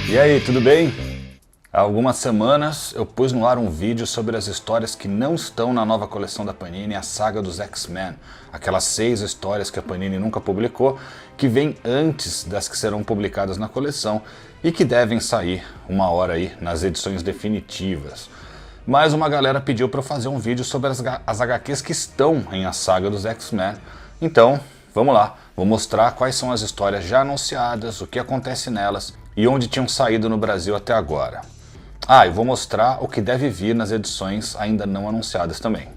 E aí, tudo bem? Há algumas semanas eu pus no ar um vídeo sobre as histórias que não estão na nova coleção da Panini, a saga dos X-Men. Aquelas 6 histórias que a Panini nunca publicou, que vêm antes das que serão publicadas na coleção e que devem sair uma hora aí nas edições definitivas. Mas uma galera pediu para eu fazer um vídeo sobre as HQs que estão em a saga dos X-Men. Então, vamos lá, vou mostrar quais são as histórias já anunciadas, o que acontece nelas e onde tinham saído no Brasil até agora. E vou mostrar o que deve vir nas edições ainda não anunciadas também.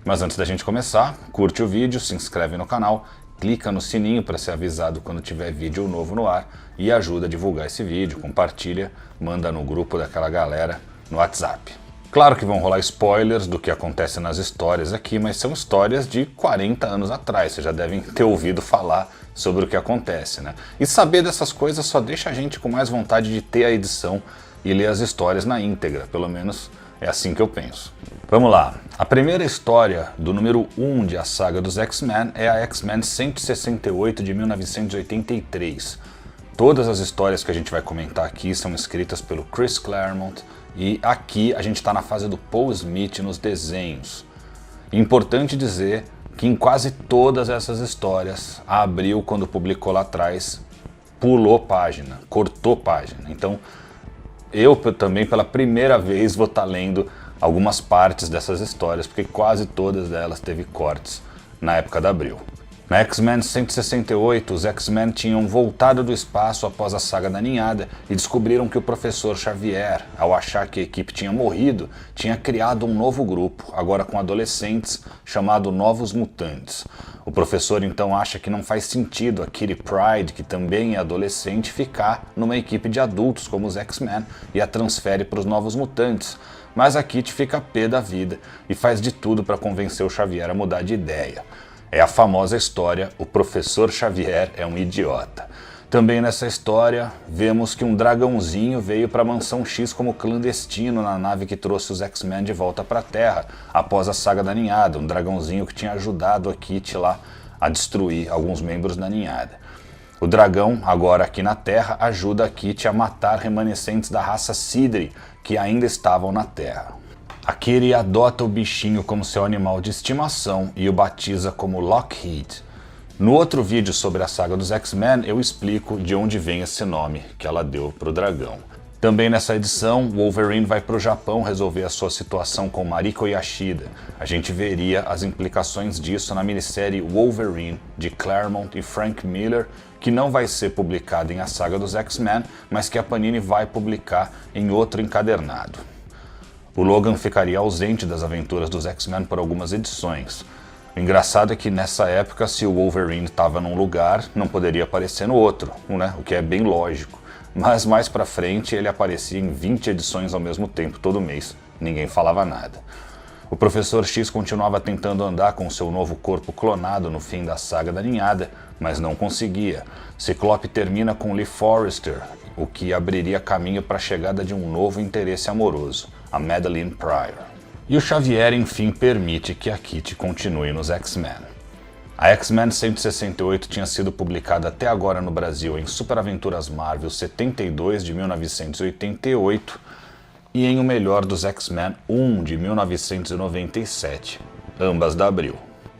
Mas antes da gente começar, curte o vídeo, se inscreve no canal, clica no sininho para ser avisado quando tiver vídeo novo no ar e ajuda a divulgar esse vídeo, compartilha, manda no grupo daquela galera no WhatsApp. Claro que vão rolar spoilers do que acontece nas histórias aqui, mas são histórias de 40 anos atrás, vocês já devem ter ouvido falar sobre o que acontece, né? E saber dessas coisas só deixa a gente com mais vontade de ter a edição e ler as histórias na íntegra, pelo menos é assim que eu penso. Vamos lá, a primeira história do número 1 de A Saga dos X-Men é a X-Men 168 de 1983. Todas as histórias que a gente vai comentar aqui são escritas pelo Chris Claremont e aqui a gente está na fase do Paul Smith nos desenhos. Importante dizer que em quase todas essas histórias, a Abril, quando publicou lá atrás, pulou página, cortou página. Então, eu também pela primeira vez vou estar lendo algumas partes dessas histórias, porque quase todas elas teve cortes na época da Abril. Na X-Men 168, os X-Men tinham voltado do espaço após a saga da ninhada e descobriram que o professor Xavier, ao achar que a equipe tinha morrido, tinha criado um novo grupo, agora com adolescentes, chamado Novos Mutantes. O professor então acha que não faz sentido a Kitty Pryde, que também é adolescente, ficar numa equipe de adultos como os X-Men e a transfere para os Novos Mutantes. Mas a Kitty fica pé da vida e faz de tudo para convencer o Xavier a mudar de ideia. É a famosa história, o professor Xavier é um idiota. Também nessa história, vemos que um dragãozinho veio para a Mansão X como clandestino na nave que trouxe os X-Men de volta para a Terra, após a saga da ninhada, um dragãozinho que tinha ajudado a Kitty lá a destruir alguns membros da ninhada. O dragão, agora aqui na Terra, ajuda a Kitty a matar remanescentes da raça Sidri, que ainda estavam na Terra. A Kitty adota o bichinho como seu animal de estimação e o batiza como Lockheed. No outro vídeo sobre a saga dos X-Men, eu explico de onde vem esse nome que ela deu para o dragão. Também nessa edição, Wolverine vai para o Japão resolver a sua situação com Mariko Yashida. A gente veria as implicações disso na minissérie Wolverine, de Claremont e Frank Miller, que não vai ser publicada em A Saga dos X-Men, mas que a Panini vai publicar em outro encadernado. O Logan ficaria ausente das aventuras dos X-Men por algumas edições. O engraçado é que nessa época, se o Wolverine estava num lugar, não poderia aparecer no outro, né? O que é bem lógico. Mas mais pra frente ele aparecia em 20 edições ao mesmo tempo, todo mês. Ninguém falava nada. O Professor X continuava tentando andar com seu novo corpo clonado no fim da saga da ninhada, mas não conseguia. Ciclope termina com Lee Forrester, o que abriria caminho para a chegada de um novo interesse amoroso, a Madeline Pryor. E o Xavier enfim permite que a Kitty continue nos X-Men. A X-Men 168 tinha sido publicada até agora no Brasil em Super Aventuras Marvel 72 de 1988 e em O Melhor dos X-Men 1 de 1997, ambas da Abril.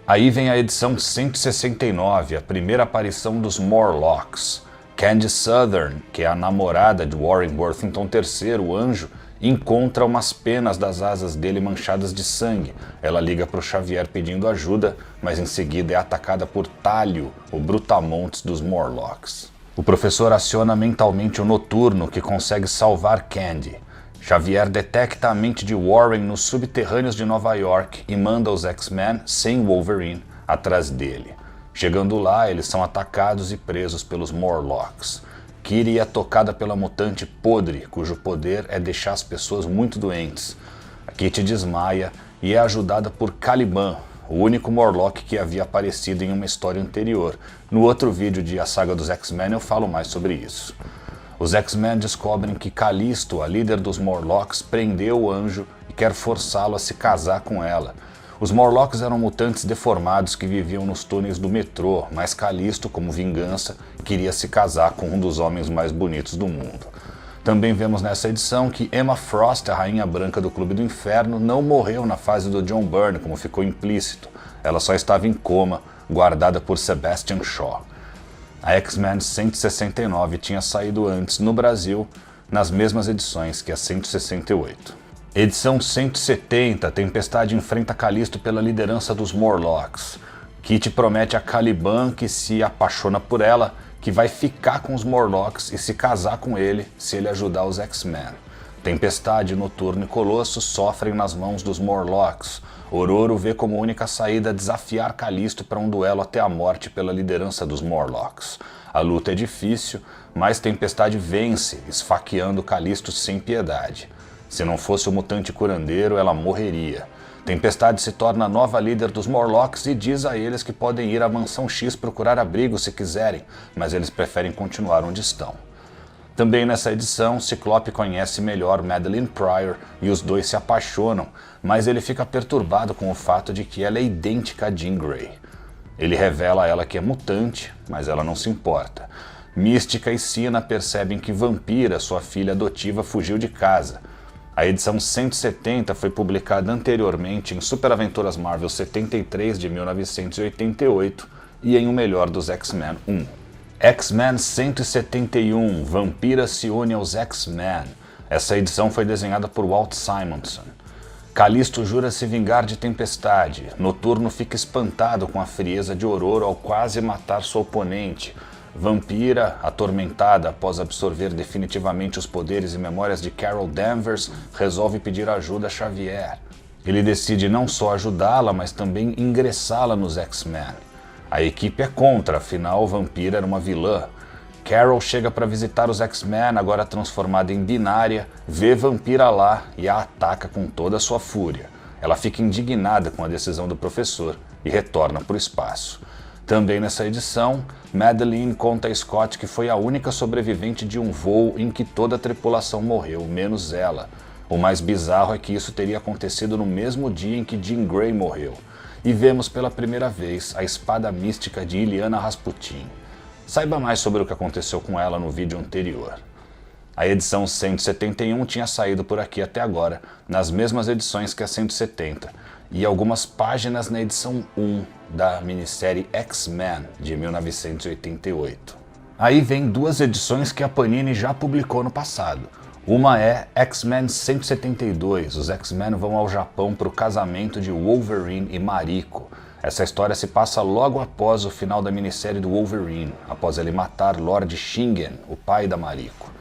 Aí vem a edição 169, a primeira aparição dos Morlocks. Candy Southern, que é a namorada de Warren Worthington III, o anjo, encontra umas penas das asas dele manchadas de sangue. Ela liga para o Xavier pedindo ajuda, mas em seguida é atacada por Talio, o Brutamontes dos Morlocks. O professor aciona mentalmente o Noturno, que consegue salvar Candy. Xavier detecta a mente de Warren nos subterrâneos de Nova York e manda os X-Men, sem Wolverine, atrás dele. Chegando lá, eles são atacados e presos pelos Morlocks. Kitty é tocada pela mutante Podre, cujo poder é deixar as pessoas muito doentes. A Kitty desmaia e é ajudada por Caliban, o único Morlock que havia aparecido em uma história anterior. No outro vídeo de A Saga dos X-Men eu falo mais sobre isso. Os X-Men descobrem que Calisto, a líder dos Morlocks, prendeu o anjo e quer forçá-lo a se casar com ela. Os Morlocks eram mutantes deformados que viviam nos túneis do metrô, mas Calisto, como vingança, queria se casar com um dos homens mais bonitos do mundo. Também vemos nessa edição que Emma Frost, a Rainha Branca do Clube do Inferno, não morreu na fase do John Byrne, como ficou implícito. Ela só estava em coma, guardada por Sebastian Shaw. A X-Men 169 tinha saído antes no Brasil, nas mesmas edições que a 168. Edição 170, Tempestade enfrenta Calisto pela liderança dos Morlocks. Kitty promete a Caliban, que se apaixona por ela, que vai ficar com os Morlocks e se casar com ele se ele ajudar os X-Men. Tempestade, Noturno e Colosso sofrem nas mãos dos Morlocks. Ororo vê como única saída desafiar Calisto para um duelo até a morte pela liderança dos Morlocks. A luta é difícil, mas Tempestade vence, esfaqueando Calisto sem piedade. Se não fosse o mutante curandeiro, ela morreria. Tempestade se torna a nova líder dos Morlocks e diz a eles que podem ir à Mansão X procurar abrigo se quiserem, mas eles preferem continuar onde estão. Também nessa edição, Ciclope conhece melhor Madeline Pryor e os dois se apaixonam, mas ele fica perturbado com o fato de que ela é idêntica a Jean Grey. Ele revela a ela que é mutante, mas ela não se importa. Mística e Sina percebem que Vampira, sua filha adotiva, fugiu de casa. A edição 170 foi publicada anteriormente em Super Aventuras Marvel 73 de 1988 e em O Melhor dos X-Men 1. X-Men 171, Vampira se une aos X-Men. Essa edição foi desenhada por Walt Simonson. Calisto jura se vingar de Tempestade. Noturno fica espantado com a frieza de Ororo ao quase matar sua oponente. Vampira, atormentada após absorver definitivamente os poderes e memórias de Carol Danvers, resolve pedir ajuda a Xavier. Ele decide não só ajudá-la, mas também ingressá-la nos X-Men. A equipe é contra, afinal Vampira era uma vilã. Carol chega para visitar os X-Men, agora transformada em binária, vê Vampira lá e a ataca com toda a sua fúria. Ela fica indignada com a decisão do professor e retorna para o espaço. Também nessa edição, Madeline conta a Scott que foi a única sobrevivente de um voo em que toda a tripulação morreu, menos ela. O mais bizarro é que isso teria acontecido no mesmo dia em que Jean Grey morreu. E vemos pela primeira vez a espada mística de Illyana Rasputin. Saiba mais sobre o que aconteceu com ela no vídeo anterior. A edição 171 tinha saído por aqui até agora, nas mesmas edições que a 170, e algumas páginas na edição 1 da minissérie X-Men de 1988. Aí vem duas edições que a Panini já publicou no passado. Uma é X-Men 172, os X-Men vão ao Japão para o casamento de Wolverine e Mariko. Essa história se passa logo após o final da minissérie do Wolverine, após ele matar Lord Shingen, o pai da Mariko.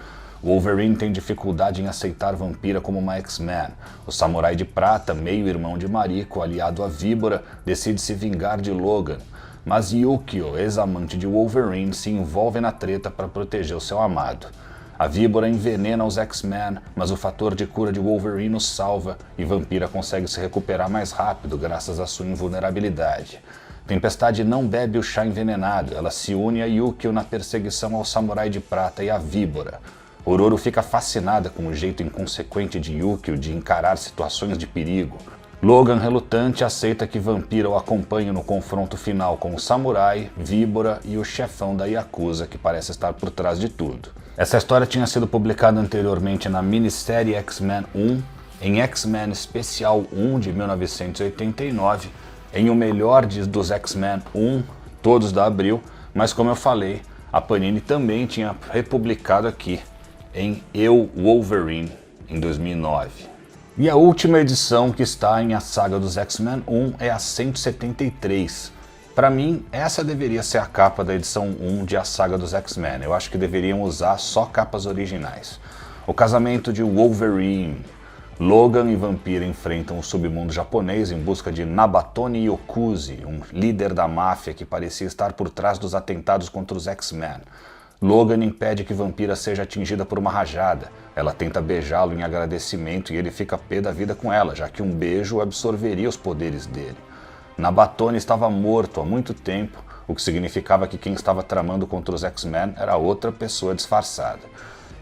Wolverine tem dificuldade em aceitar Vampira como uma X-Men. O Samurai de Prata, meio-irmão de Mariko, aliado à Víbora, decide se vingar de Logan. Mas Yukio, ex-amante de Wolverine, se envolve na treta para proteger o seu amado. A Víbora envenena os X-Men, mas o fator de cura de Wolverine os salva e Vampira consegue se recuperar mais rápido graças à sua invulnerabilidade. Tempestade não bebe o chá envenenado, ela se une a Yukio na perseguição ao Samurai de Prata e à Víbora. Ororo fica fascinada com o jeito inconsequente de Yukio de encarar situações de perigo. Logan, relutante, aceita que Vampira o acompanhe no confronto final com o Samurai, Víbora e o chefão da Yakuza, que parece estar por trás de tudo. Essa história tinha sido publicada anteriormente na minissérie X-Men 1, em X-Men Especial 1 de 1989, em O Melhor dos X-Men 1, todos da Abril, mas como eu falei, a Panini também tinha republicado aqui, em Eu, Wolverine, em 2009. E a última edição que está em A Saga dos X-Men 1 é a 173. Para mim, essa deveria ser a capa da edição 1 de A Saga dos X-Men. Eu acho que deveriam usar só capas originais. O casamento de Wolverine. Logan e Vampira enfrentam o submundo japonês em busca de Nabatone Yokuzi, um líder da máfia que parecia estar por trás dos atentados contra os X-Men. Logan impede que Vampira seja atingida por uma rajada. Ela tenta beijá-lo em agradecimento e ele fica pé da vida com ela, já que um beijo absorveria os poderes dele. Nabatone estava morto há muito tempo, o que significava que quem estava tramando contra os X-Men era outra pessoa disfarçada.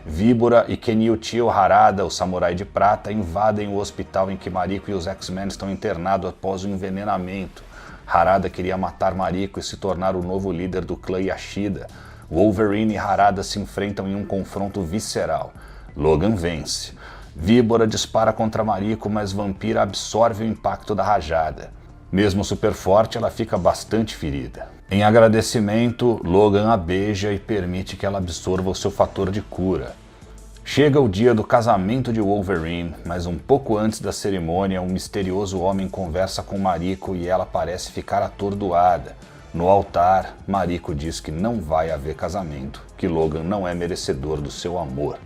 Víbora e Kenichiro Harada, o Samurai de Prata, invadem o hospital em que Mariko e os X-Men estão internados após o envenenamento. Harada queria matar Mariko e se tornar o novo líder do clã Yashida. Wolverine e Harada se enfrentam em um confronto visceral. Logan vence. Víbora dispara contra Mariko, mas Vampira absorve o impacto da rajada. Mesmo super forte, ela fica bastante ferida. Em agradecimento, Logan a beija e permite que ela absorva o seu fator de cura. Chega o dia do casamento de Wolverine, mas um pouco antes da cerimônia, um misterioso homem conversa com Mariko e ela parece ficar atordoada. No altar, Mariko diz que não vai haver casamento, que Logan não é merecedor do seu amor.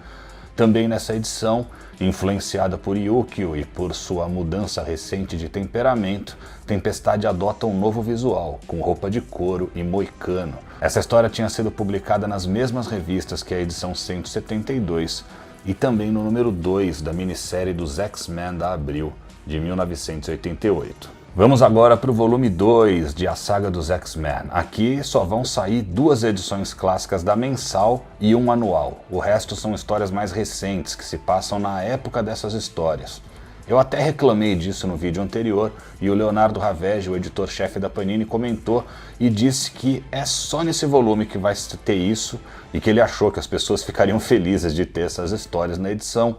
Também nessa edição, influenciada por Yukio e por sua mudança recente de temperamento, Tempestade adota um novo visual, com roupa de couro e moicano. Essa história tinha sido publicada nas mesmas revistas que a edição 172 e também no número 2 da minissérie dos X-Men da Abril, de 1988. Vamos agora para o volume 2 de A Saga dos X-Men. Aqui só vão sair 2 edições clássicas da mensal e um anual. O resto são histórias mais recentes, que se passam na época dessas histórias. Eu até reclamei disso no vídeo anterior e o Leonardo Ravege, o editor-chefe da Panini, comentou e disse que é só nesse volume que vai ter isso e que ele achou que as pessoas ficariam felizes de ter essas histórias na edição.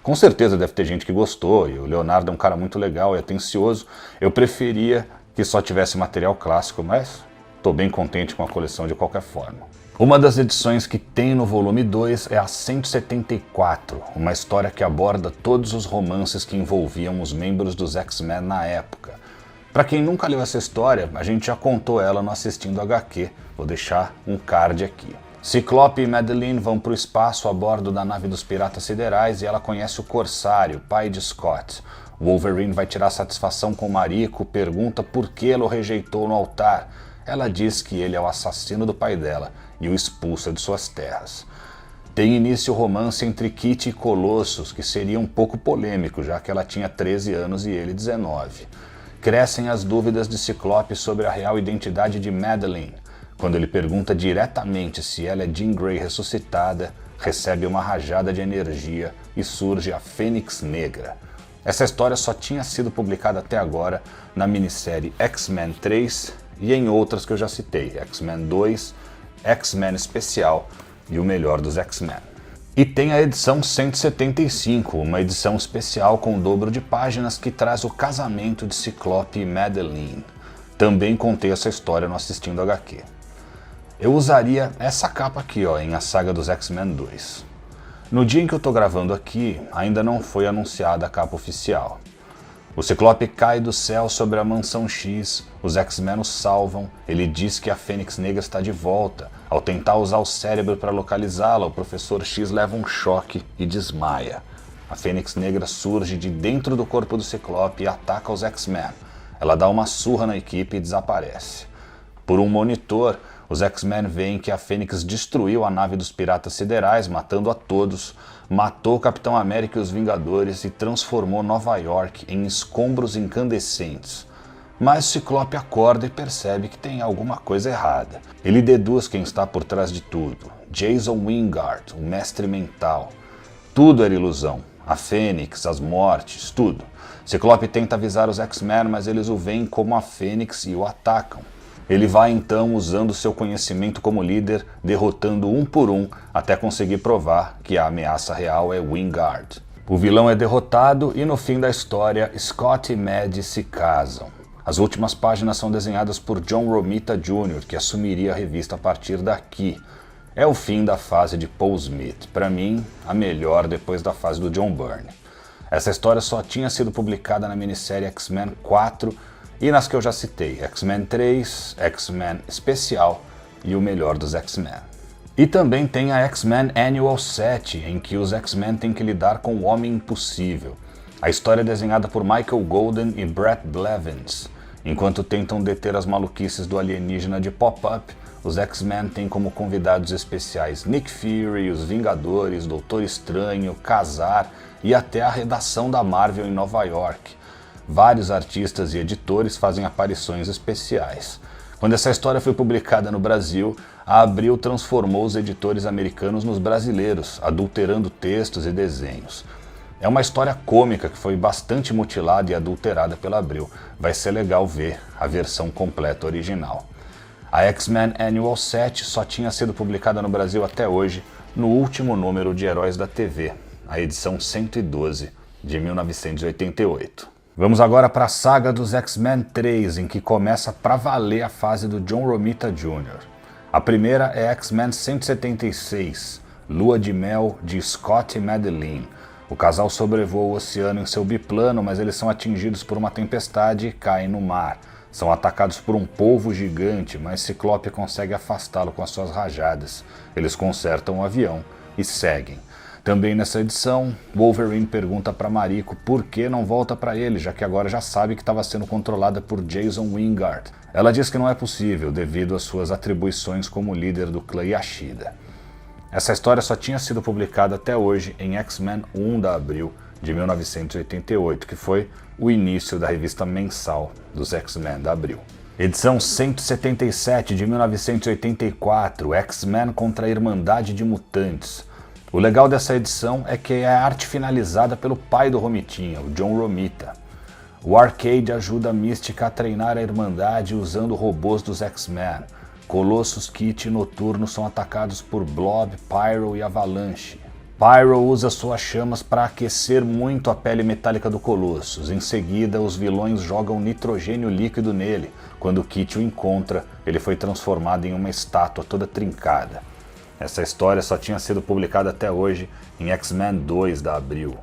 Com certeza deve ter gente que gostou, e o Leonardo é um cara muito legal e atencioso. Eu preferia que só tivesse material clássico, mas estou bem contente com a coleção de qualquer forma. Uma das edições que tem no volume 2 é a 174, uma história que aborda todos os romances que envolviam os membros dos X-Men na época. Para quem nunca leu essa história, a gente já contou ela no Assistindo HQ, vou deixar um card aqui. Ciclope e Madelyne vão para o espaço a bordo da nave dos Piratas Siderais e ela conhece o Corsário, pai de Scott. Wolverine vai tirar satisfação com Mariko, pergunta por que ela o rejeitou no altar. Ela diz que ele é o assassino do pai dela e o expulsa de suas terras. Tem início o romance entre Kitty e Colossus, que seria um pouco polêmico, já que ela tinha 13 anos e ele 19. Crescem as dúvidas de Ciclope sobre a real identidade de Madelyne. Quando ele pergunta diretamente se ela é Jean Grey ressuscitada, recebe uma rajada de energia e surge a Fênix Negra. Essa história só tinha sido publicada até agora na minissérie X-Men 3 e em outras que eu já citei, X-Men 2, X-Men Especial e o Melhor dos X-Men. E tem a edição 175, uma edição especial com o dobro de páginas que traz o casamento de Ciclope e Madelyne. Também contei essa história no Assistindo HQ. Eu usaria essa capa aqui, ó, em A Saga dos X-Men 2. No dia em que eu tô gravando aqui, ainda não foi anunciada a capa oficial. O Ciclope cai do céu sobre a Mansão X, os X-Men o salvam, ele diz que a Fênix Negra está de volta. Ao tentar usar o cérebro para localizá-la, o Professor X leva um choque e desmaia. A Fênix Negra surge de dentro do corpo do Ciclope e ataca os X-Men. Ela dá uma surra na equipe e desaparece. Por um monitor, os X-Men veem que a Fênix destruiu a nave dos Piratas Siderais, matando a todos, matou o Capitão América e os Vingadores e transformou Nova York em escombros incandescentes. Mas Ciclope acorda e percebe que tem alguma coisa errada. Ele deduz quem está por trás de tudo. Jason Wingard, o mestre mental. Tudo era ilusão. A Fênix, as mortes, tudo. Ciclope tenta avisar os X-Men, mas eles o veem como a Fênix e o atacam. Ele vai então usando seu conhecimento como líder, derrotando um por um, até conseguir provar que a ameaça real é Wingard. O vilão é derrotado e no fim da história, Scott e Maddie se casam. As últimas páginas são desenhadas por John Romita Jr., que assumiria a revista a partir daqui. É o fim da fase de Paul Smith, para mim, a melhor depois da fase do John Byrne. Essa história só tinha sido publicada na minissérie X-Men 4 e nas que eu já citei, X-Men 3, X-Men Especial e o Melhor dos X-Men. E também tem a X-Men Annual 7, em que os X-Men têm que lidar com o Homem Impossível. A história é desenhada por Michael Golden e Brett Blevins. Enquanto tentam deter as maluquices do alienígena de Pop-Up, os X-Men têm como convidados especiais Nick Fury, os Vingadores, Doutor Estranho, Kazar e até a redação da Marvel em Nova York. Vários artistas e editores fazem aparições especiais. Quando essa história foi publicada no Brasil, a Abril transformou os editores americanos nos brasileiros, adulterando textos e desenhos. É uma história cômica que foi bastante mutilada e adulterada pela Abril. Vai ser legal ver a versão completa original. A X-Men Annual 7 só tinha sido publicada no Brasil até hoje, no último número de Heróis da TV. a edição 112 de 1988. Vamos agora para a saga dos X-Men 3, em que começa pra valer a fase do John Romita Jr. A primeira é X-Men 176, Lua de Mel de Scott e Madeline. O casal sobrevoa o oceano em seu biplano, mas eles são atingidos por uma tempestade e caem no mar. São atacados por um polvo gigante, mas Ciclope consegue afastá-lo com as suas rajadas. Eles consertam o avião e seguem. Também nessa edição, Wolverine pergunta para Mariko por que não volta para ele, já que agora já sabe que estava sendo controlada por Jason Wingard. Ela diz que não é possível devido às suas atribuições como líder do clã Yashida. Essa história só tinha sido publicada até hoje em X-Men 1 da Abril de 1988, que foi o início da revista mensal dos X-Men da Abril. Edição 177 de 1984, X-Men contra a Irmandade de Mutantes. O legal dessa edição é que é a arte finalizada pelo pai do Romitinha, o John Romita. O Arcade ajuda a Mística a treinar a Irmandade usando robôs dos X-Men. Colossus, Kit e Noturno são atacados por Blob, Pyro e Avalanche. Pyro usa suas chamas para aquecer muito a pele metálica do Colossus. Em seguida, os vilões jogam nitrogênio líquido nele. Quando Kit o encontra, ele foi transformado em uma estátua toda trincada. Essa história só tinha sido publicada até hoje em X-Men 2 da Abril.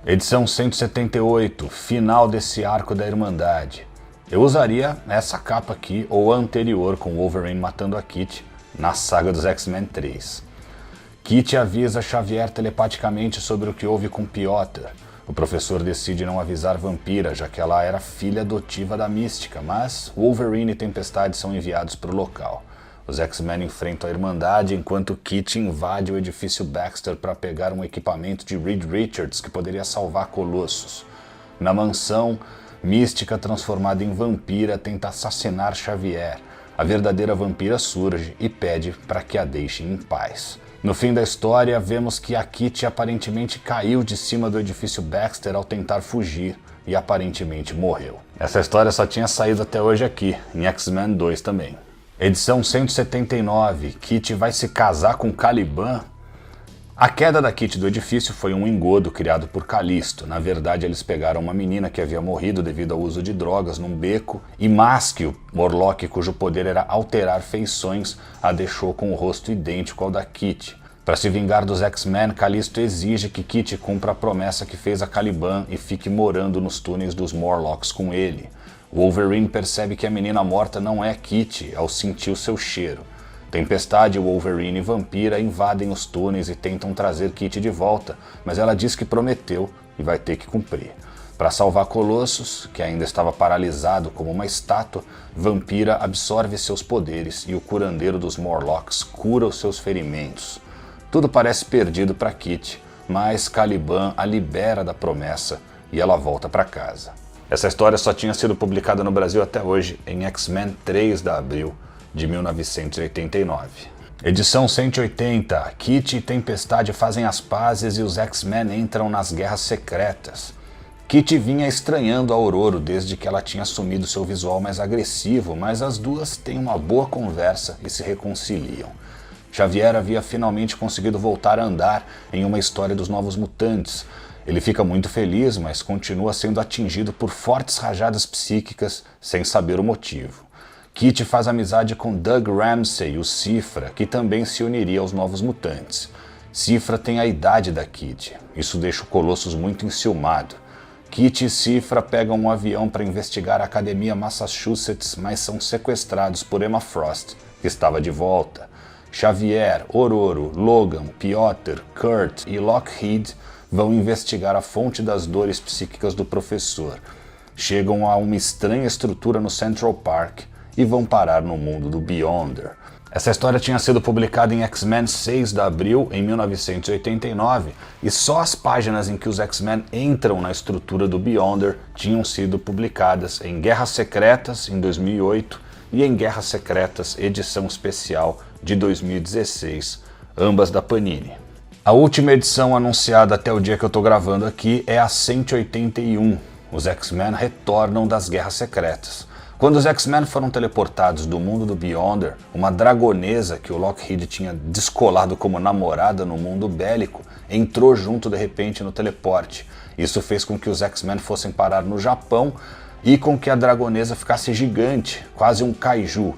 Edição 178, final desse arco da Irmandade. Eu usaria essa capa aqui ou a anterior com Wolverine matando a Kit na saga dos X-Men 3. Kit avisa Xavier telepaticamente sobre o que houve com Piotr. O professor decide não avisar Vampira, já que ela era filha adotiva da Mística, mas Wolverine e Tempestade são enviados para o local. Os X-Men enfrentam a Irmandade enquanto Kit invade o edifício Baxter para pegar um equipamento de Reed Richards que poderia salvar Colossus. Na mansão, Mística, transformada em vampira, tenta assassinar Xavier. A verdadeira vampira surge e pede para que a deixem em paz. No fim da história, vemos que a Kit aparentemente caiu de cima do edifício Baxter ao tentar fugir e aparentemente morreu. Essa história só tinha saído até hoje aqui, em X-Men 2 também. Edição 179, Kit vai se casar com Caliban? A queda da Kit do edifício foi um engodo criado por Calisto. Na verdade, eles pegaram uma menina que havia morrido devido ao uso de drogas num beco e Masque, o Morlock cujo poder era alterar feições, a deixou com o rosto idêntico ao da Kit. Para se vingar dos X-Men, Calisto exige que Kit cumpra a promessa que fez a Caliban e fique morando nos túneis dos Morlocks com ele. Wolverine percebe que a menina morta não é Kit ao sentir o seu cheiro. Tempestade, Wolverine e Vampira invadem os túneis e tentam trazer Kit de volta, mas ela diz que prometeu e vai ter que cumprir. Para salvar Colossus, que ainda estava paralisado como uma estátua, Vampira absorve seus poderes e o curandeiro dos Morlocks cura os seus ferimentos. Tudo parece perdido para Kit, mas Caliban a libera da promessa e ela volta para casa. Essa história só tinha sido publicada no Brasil até hoje em X-Men 3 da Abril de 1989. Edição 180, Kit e Tempestade fazem as pazes e os X-Men entram nas guerras secretas. Kit vinha estranhando a Ororo desde que ela tinha assumido seu visual mais agressivo, mas as duas têm uma boa conversa e se reconciliam. Xavier havia finalmente conseguido voltar a andar em uma história dos Novos Mutantes. Ele fica muito feliz, mas continua sendo atingido por fortes rajadas psíquicas sem saber o motivo. Kit faz amizade com Doug Ramsey, o Cifra, que também se uniria aos Novos Mutantes. Cifra tem a idade da Kit, isso deixa o Colossus muito enciumado. Kit e Cifra pegam um avião para investigar a Academia Massachusetts, mas são sequestrados por Emma Frost, que estava de volta. Xavier, Ororo, Logan, Piotr, Kurt e Lockheed vão investigar a fonte das dores psíquicas do professor. Chegam a uma estranha estrutura no Central Park e vão parar no mundo do Beyonder. Essa história tinha sido publicada em X-Men 6 de Abril, em 1989, e só as páginas em que os X-Men entram na estrutura do Beyonder tinham sido publicadas em Guerras Secretas, em 2008, e em Guerras Secretas, edição especial de 2016, ambas da Panini. A última edição anunciada até o dia que eu estou gravando aqui é a 181. Os X-Men retornam das Guerras Secretas. Quando os X-Men foram teleportados do mundo do Beyonder, uma dragonesa que o Lockheed tinha descolado como namorada no mundo bélico entrou junto de repente no teleporte. Isso fez com que os X-Men fossem parar no Japão e com que a dragonesa ficasse gigante, quase um kaiju.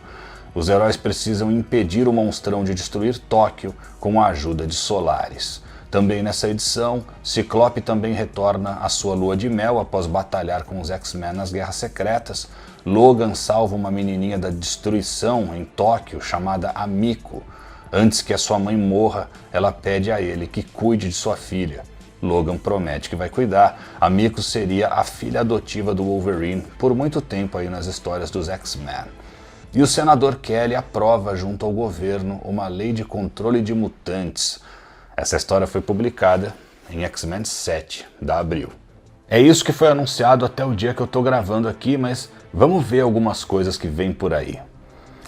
Os heróis precisam impedir o monstrão de destruir Tóquio com a ajuda de Solaris. Também nessa edição, Ciclope também retorna à sua lua de mel após batalhar com os X-Men nas Guerras Secretas. Logan salva uma menininha da destruição em Tóquio chamada Amiko. Antes que a sua mãe morra, ela pede a ele que cuide de sua filha. Logan promete que vai cuidar. Amiko seria a filha adotiva do Wolverine por muito tempo aí nas histórias dos X-Men. E o senador Kelly aprova junto ao governo uma lei de controle de mutantes. Essa história foi publicada em X-Men 7, da Abril. É isso que foi anunciado até o dia que eu estou gravando aqui, mas vamos ver algumas coisas que vêm por aí.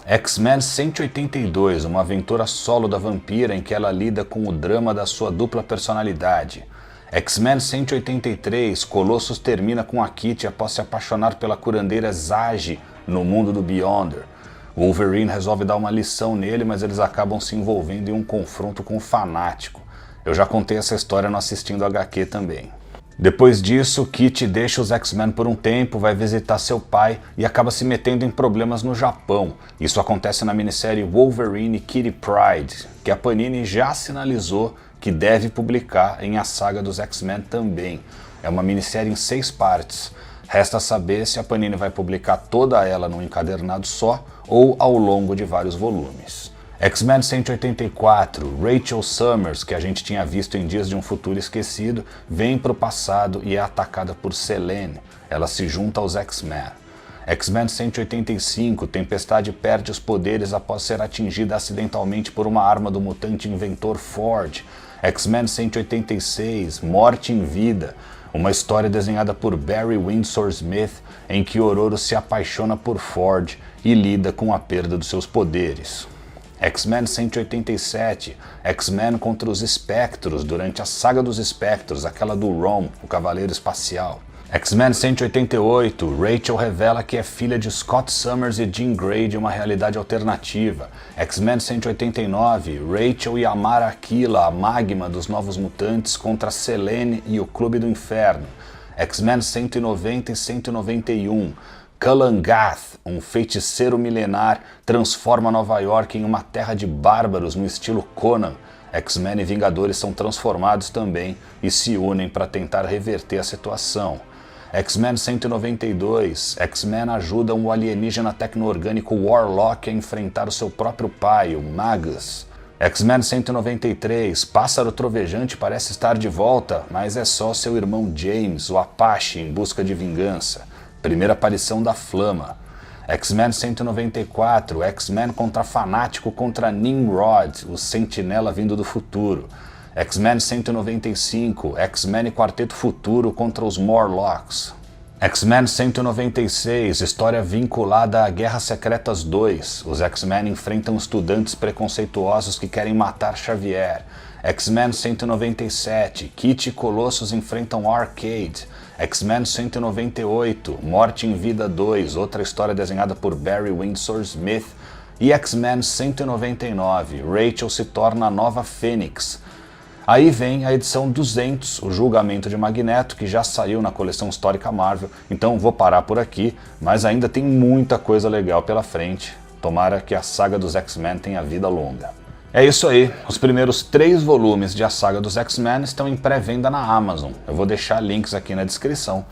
X-Men 182, uma aventura solo da Vampira em que ela lida com o drama da sua dupla personalidade. X-Men 183, Colossus termina com a Kitty após se apaixonar pela curandeira Zage no mundo do Beyonder. Wolverine resolve dar uma lição nele, mas eles acabam se envolvendo em um confronto com o Fanático. Eu já contei essa história no Assistindo HQ também. Depois disso, Kitty deixa os X-Men por um tempo, vai visitar seu pai e acaba se metendo em problemas no Japão. Isso acontece na minissérie Wolverine Kitty Pryde, que a Panini já sinalizou que deve publicar em A Saga dos X-Men também. É uma minissérie em 6 partes. Resta saber se a Panini vai publicar toda ela num encadernado só ou ao longo de vários volumes. X-Men 184, Rachel Summers, que a gente tinha visto em Dias de um Futuro Esquecido, vem para o passado e é atacada por Selene. Ela se junta aos X-Men. X-Men 185, Tempestade perde os poderes após ser atingida acidentalmente por uma arma do mutante inventor Ford. X-Men 186, Morte em Vida, uma história desenhada por Barry Windsor Smith em que Ororo se apaixona por Ford e lida com a perda dos seus poderes. X-Men 187, X-Men contra os Espectros durante a Saga dos Espectros, aquela do Rom, o Cavaleiro Espacial. X-Men 188, Rachel revela que é filha de Scott Summers e Jean Grey de uma realidade alternativa. X-Men 189, Rachel e Amara Aquila, a Magma dos Novos Mutantes, contra Selene e o Clube do Inferno. X-Men 190 e 191, Cullen Gath, um feiticeiro milenar, transforma Nova York em uma terra de bárbaros no estilo Conan. X-Men e Vingadores são transformados também e se unem para tentar reverter a situação. X-Men 192, X-Men ajudam o alienígena tecno-orgânico Warlock a enfrentar o seu próprio pai, o Magus. X-Men 193, Pássaro Trovejante parece estar de volta, mas é só seu irmão James, o Apache, em busca de vingança. Primeira aparição da Flama. X-Men 194, X-Men contra Fanático contra Nimrod, o sentinela vindo do futuro. X-Men 195, X-Men e Quarteto Futuro contra os Morlocks. X-Men 196, história vinculada a Guerras Secretas 2. Os X-Men enfrentam estudantes preconceituosos que querem matar Xavier. X-Men 197, Kitty e Colossus enfrentam Arcade. X-Men 198, Morte em Vida 2, outra história desenhada por Barry Windsor Smith. E X-Men 199, Rachel se torna a nova Fênix. Aí vem a edição 200, o Julgamento de Magneto, que já saiu na coleção histórica Marvel, então vou parar por aqui, mas ainda tem muita coisa legal pela frente. Tomara que a saga dos X-Men tenha vida longa. É isso aí, os primeiros 3 volumes de A Saga dos X-Men estão em pré-venda na Amazon. Eu vou deixar links aqui na descrição.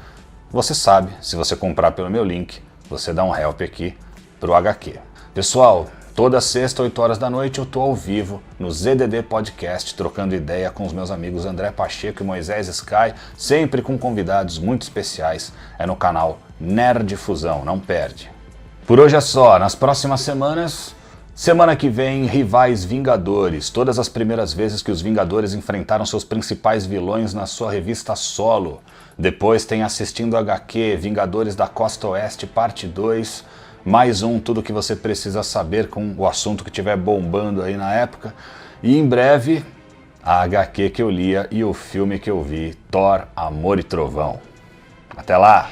Você sabe, se você comprar pelo meu link, você dá um help aqui pro HQ. Pessoal, toda sexta, 8 horas da noite, eu tô ao vivo no ZDD Podcast, trocando ideia com os meus amigos André Pacheco e Moisés Sky, sempre com convidados muito especiais. É no canal Nerd Fusão, não perde. Por hoje é só, nas próximas semanas... Semana que vem, Rivais Vingadores, todas as primeiras vezes que os Vingadores enfrentaram seus principais vilões na sua revista solo. Depois tem Assistindo HQ, Vingadores da Costa Oeste, parte 2. Mais um, tudo que você precisa saber com o assunto que estiver bombando aí na época. E em breve, a HQ que eu lia e o filme que eu vi, Thor, Amor e Trovão. Até lá!